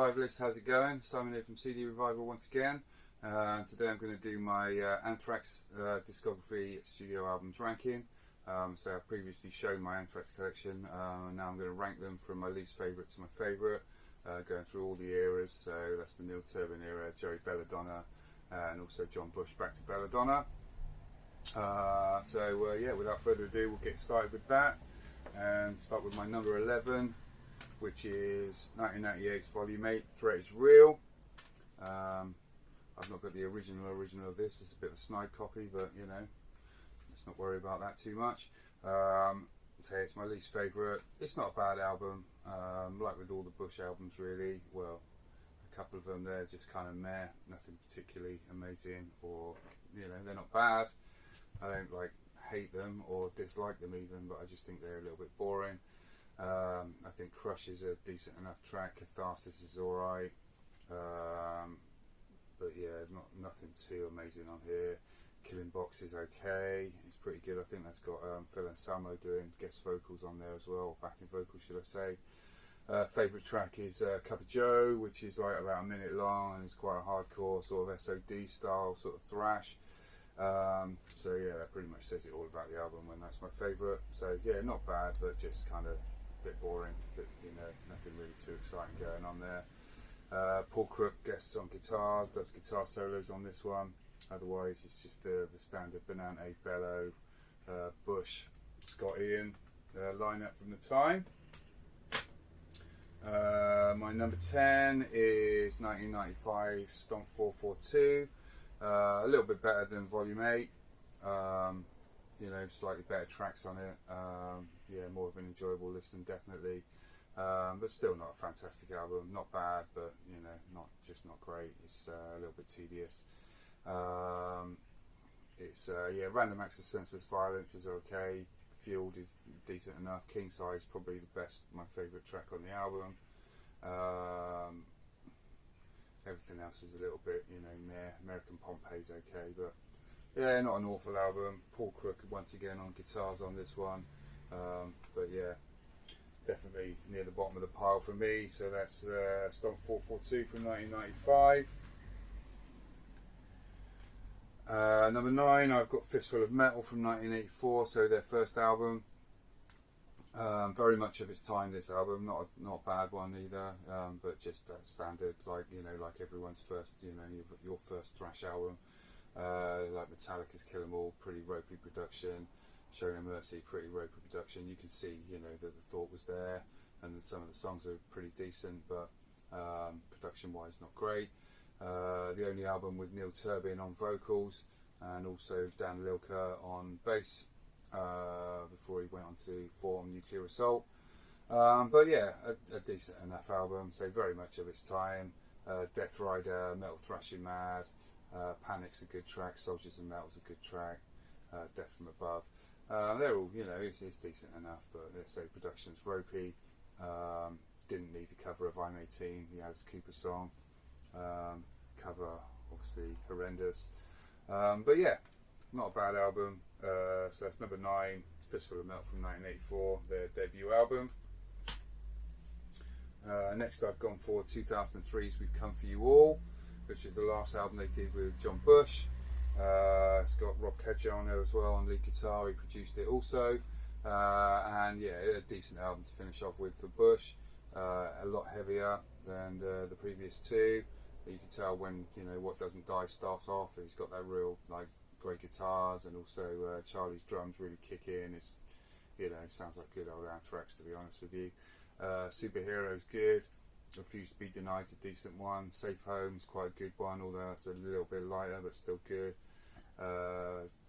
Revivalist, how's it going? Simon here from CD Revival once again. Today I'm going to do my Anthrax discography studio albums ranking. So I've previously shown my Anthrax collection, now I'm going to rank them from my least favourite to my favourite, going through all the eras. So that's the Neil Turbin era, Jerry Belladonna, and also John Bush back to Belladonna. Yeah, without further ado, we'll get started with that and start with my number 11, which is 1998's Volume 8, Threat is Real. I've not got the original of this. It's a bit of a snide copy, but you know, let's not worry about that too much. So it's my least favourite. It's not a bad album, like with all the Bush albums really. Well, a couple of them they're just kind of meh, nothing particularly amazing, or you know, they're not bad. I don't like hate them or dislike them even, but I just think they're a little bit boring. I think Crush is a decent enough track. Catharsis is alright, but yeah, nothing too amazing on here. Killing Box is okay, it's pretty good. I think that's got Phil Anselmo doing guest vocals on there as well, backing vocals should I say. Favourite track is Cup of Joe, which is like about a minute long and it's quite a hardcore sort of SOD style sort of thrash. So yeah, that pretty much says it all about the album, and that's my favourite. So yeah, not bad, but just kind of a bit boring, but you know, nothing really too exciting going on there. Paul Crook guests on guitars, does guitar solos on this one. Otherwise it's just the standard Benante, Bello, Bush, Scott Ian lineup from the time. My number 10 is 1995 Stomp 442. A little bit better than Volume 8, you know, slightly better tracks on it. Yeah, more of an enjoyable listen definitely, but still not a fantastic album. Not bad, but you know, not great. It's a little bit tedious. It's yeah, Random Acts of Senseless Violence is okay. Fueled is decent enough. King Size probably the best, my favourite track on the album. Everything else is a little bit, you know, meh. American Pompeii's okay, but yeah, not an awful album. Paul Crook once again on guitars on this one, but yeah, definitely near the bottom of the pile for me. So that's Stomp 442 from 1995. Number 9, I've got Fistful of Metal from 1984, so their first album. Very much of its time, this album, not a bad one either, but just standard, like you know, like everyone's first, you know, your first thrash album. Like Metallica's Kill 'Em All, pretty ropey production. Show No Mercy, pretty ropey production. You can see, you know, that the thought was there, and some of the songs are pretty decent, but production-wise, not great. The only album with Neil Turbin on vocals, and also Dan Lilker on bass. Before he went on to form Nuclear Assault, but yeah, a decent enough album. So very much of its time. Death Rider, Metal Thrashing Mad, Panic's a good track. Soldiers of Metal's a good track. Death from Above. They're all, you know, it's decent enough, but let's say production's ropey. Didn't need the cover of I'm 18, the Alice Cooper song. Cover obviously horrendous, but yeah, not a bad album. So that's number 9, Fistful of Metal from 1984, their debut album. Next I've gone for 2003's We've Come For You All, which is the last album they did with John Bush. It's got Rob Kedger on there as well on lead guitar, he produced it also. And yeah, a decent album to finish off with for Bush. A lot heavier than the previous two. You can tell when, you know, What Doesn't Die starts off, he's got that real, like, great guitars, and also Charlie's drums really kick in. It's, you know, sounds like good old Anthrax, to be honest with you. Superhero's good. Refuse to Be Denied's a decent one. Safe Home's quite a good one, although that's a little bit lighter, but still good.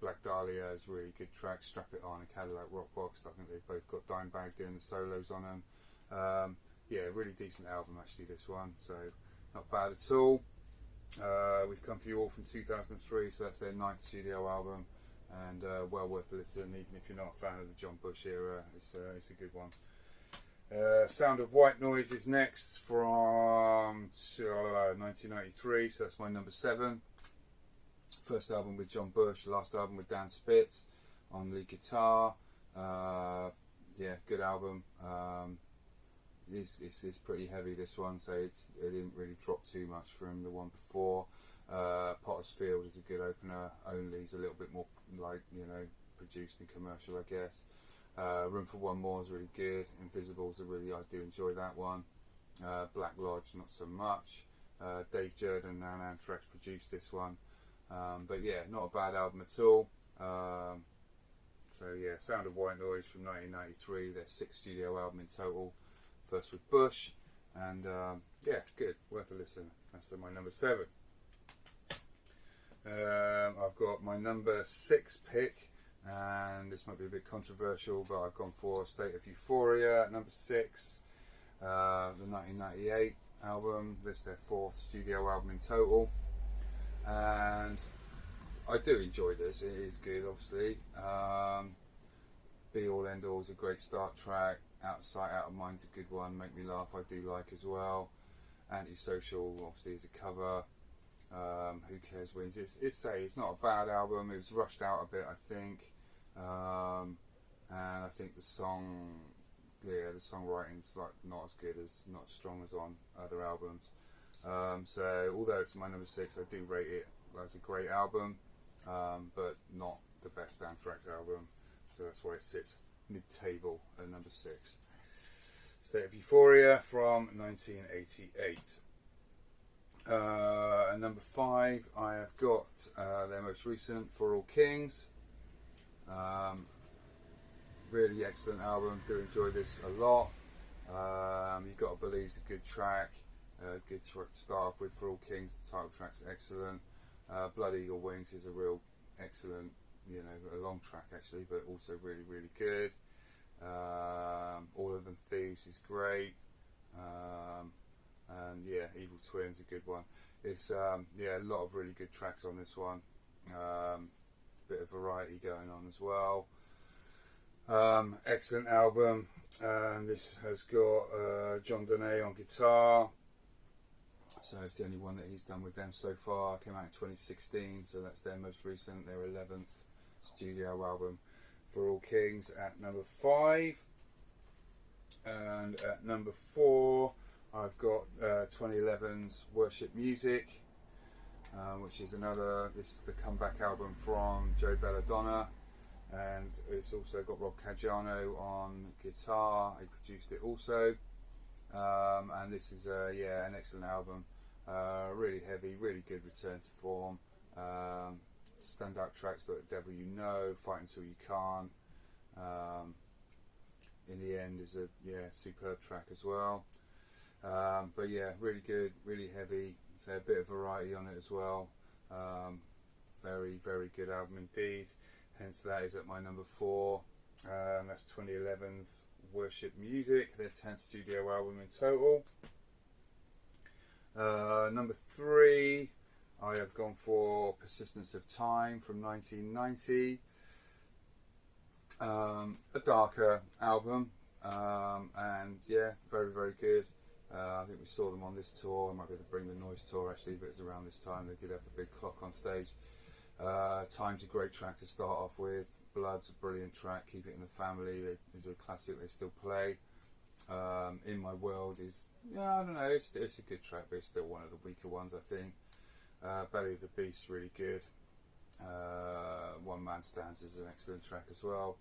Black Dahlia is a really good track. Strap It On and Cadillac Rockbox, I think they've both got Dimebag doing the solos on them. Yeah, really decent album actually, this one, so not bad at all. We've Come For You All from 2003, so that's their 9th studio album, and well worth a listen, even if you're not a fan of the John Bush era. It's a good one. Sound of White Noise is next from 1993, so that's my number 7. First album with John Bush, last album with Dan Spitz on lead guitar. Yeah, good album. it's pretty heavy, this one, so it didn't really drop too much from the one before. Potter's Field is a good opener. Only's a little bit more like, you know, produced and commercial, I guess. Room for One More is really good. Invisible's I do enjoy that one. Black Lodge, not so much. Dave Jordan and Anthrax produced this one. But yeah, not a bad album at all. So yeah, Sound of White Noise from 1993, their 6th studio album in total. First with Bush, and yeah, good, worth a listen. That's my number 7. I've got my number 6 pick, and this might be a bit controversial, but I've gone for State of Euphoria at number 6. The 1998 album, this is their 4th studio album in total, and I do enjoy this. It is good, obviously. Be All End All is a great start track. Out of Sight, Out of Mind's a good one. Make Me Laugh I do like as well. Antisocial obviously is a cover. Who Cares Wins. It's not a bad album. It was rushed out a bit, I think, and I think the songwriting's like not as good, not as strong as on other albums. So although it's my number 6, I do rate it as a great album, but not the best Anthrax album. So that's why it sits mid-table at number 6. State of Euphoria from 1988. At number 5, I have got their most recent, For All Kings. Really excellent album. Do enjoy this a lot. You've Got to Believe's a good track. Good track to start off with. For All Kings, the title track's excellent. Blood Eagle Wings is a real excellent, you know, a long track actually, but also really, really good. All of Them Thieves is great. And yeah, Evil Twin's a good one. It's yeah, a lot of really good tracks on this one. Bit of variety going on as well. Excellent album. This has got John Donay on guitar. So it's the only one that he's done with them so far. Came out in 2016, so that's their most recent, their 11th studio album. For All Kings at number 5. And at number 4, I've got 2011's Worship Music, which is this is the comeback album from Joe Belladonna, and it's also got Rob Caggiano on guitar. He produced it also, and this is yeah, an excellent album. Really heavy, really good return to form. Standout tracks like Devil You Know, Fight Until You Can't. In the End is a superb track as well. But yeah, really good, really heavy. So a bit of variety on it as well. Very, very good album indeed. Hence that is at my number 4. That's 2011's Worship Music, their 10th studio album in total. Number 3, I have gone for Persistence of Time from 1990. A darker album, and yeah, very, very good. I think we saw them on this tour. I might be able to Bring the Noise tour actually, but it's around this time. They did have the big clock on stage. Time's a great track to start off with. Blood's a brilliant track. Keep It in the Family is a classic they still play. In My World is, I don't know, it's a good track, but it's still one of the weaker ones, I think. Belly of the Beast, really good. One Man Stands is an excellent track as well.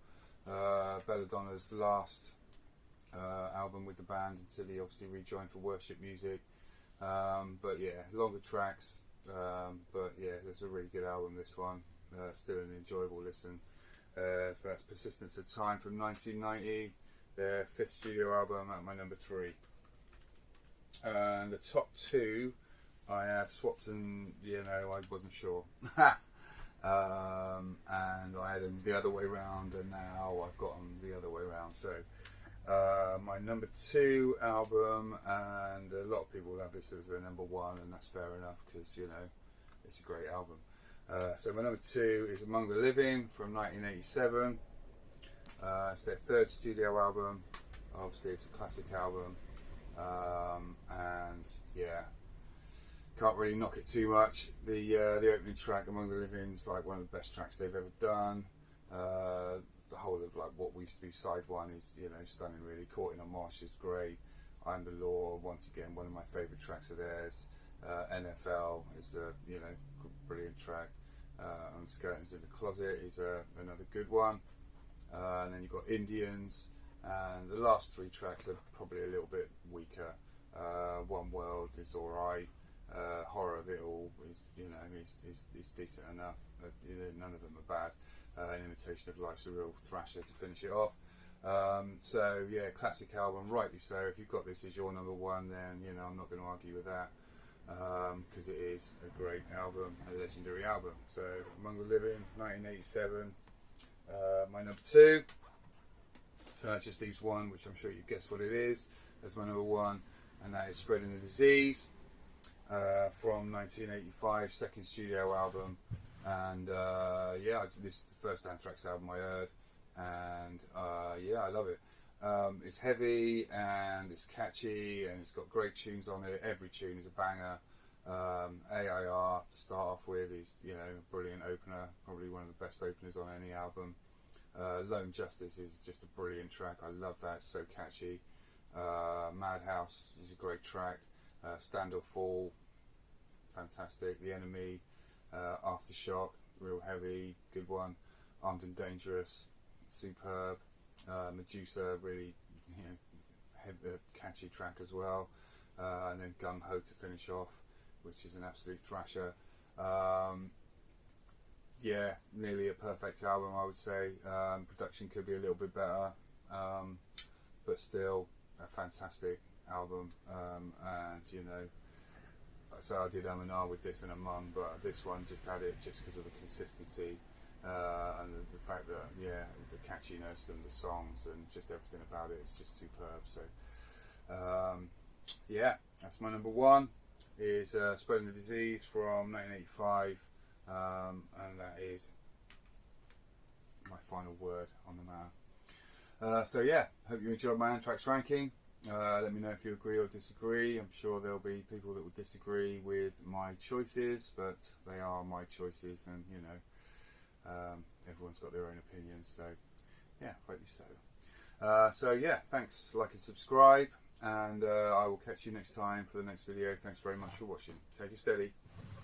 Belladonna's last album with the band until he obviously rejoined for Worship Music. But yeah, longer tracks, but yeah, it's a really good album, this one. Still an enjoyable listen. So that's Persistence of Time from 1990, their 5th studio album at my number 3. And the top 2 I have swapped, and I wasn't sure. And I had them the other way round, and now I've got them the other way round. So my number 2 album, and a lot of people have this as their number 1, and that's fair enough because it's a great album. So my number 2 is Among the Living from 1987. It's their 3rd studio album. Obviously it's a classic album, and yeah, can't really knock it too much. The opening track, Among the Living, is like one of the best tracks they've ever done. The whole of like what used to be side 1 is stunning really. Caught in a Mosh is great. I'm the Law, once again, one of my favourite tracks of theirs. NFL is a brilliant track. And Skeletons in the Closet is another good one. And then you've got Indians, and the last three tracks are probably a little bit weaker. One World is alright. Horror of It All is decent enough. None of them are bad. An Imitation of Life's a real thrasher to finish it off. So yeah, classic album, rightly so. If you've got this as your number one, then I'm not going to argue with that, because it is a great album, a legendary album. So Among the Living, 1987, my number two. So that just leaves one, which I'm sure you guessed what it is, as my number one, and that is Spreading the Disease, from 1985, second studio album. And this is the first Anthrax album I heard, and I love it. It's heavy and it's catchy and it's got great tunes on it. Every tune is a banger. AIR to start off with is a brilliant opener, probably one of the best openers on any album. Lone Justice is just a brilliant track. I love that, it's so catchy. Madhouse is a great track. Stand or Fall, fantastic. The Enemy, Aftershock, real heavy, good one. Armed and Dangerous, superb. Medusa, really catchy track as well. And then Gung Ho to finish off, which is an absolute thrasher. Nearly a perfect album, I would say. Production could be a little bit better, but still a fantastic album. So I did and with this and Among, but this one just had it just because of the consistency, and the fact that the catchiness and the songs and just everything about it is just superb. So that's my number one, is Spreading the Disease from 1985, and that is my final word on the matter. Hope you enjoyed my Anthrax ranking. Let me know if you agree or disagree. I'm sure there'll be people that will disagree with my choices, but they are my choices, and everyone's got their own opinions, so rightly so. Thanks, like and subscribe, and I will catch you next time for the next video. Thanks very much for watching. Take it steady.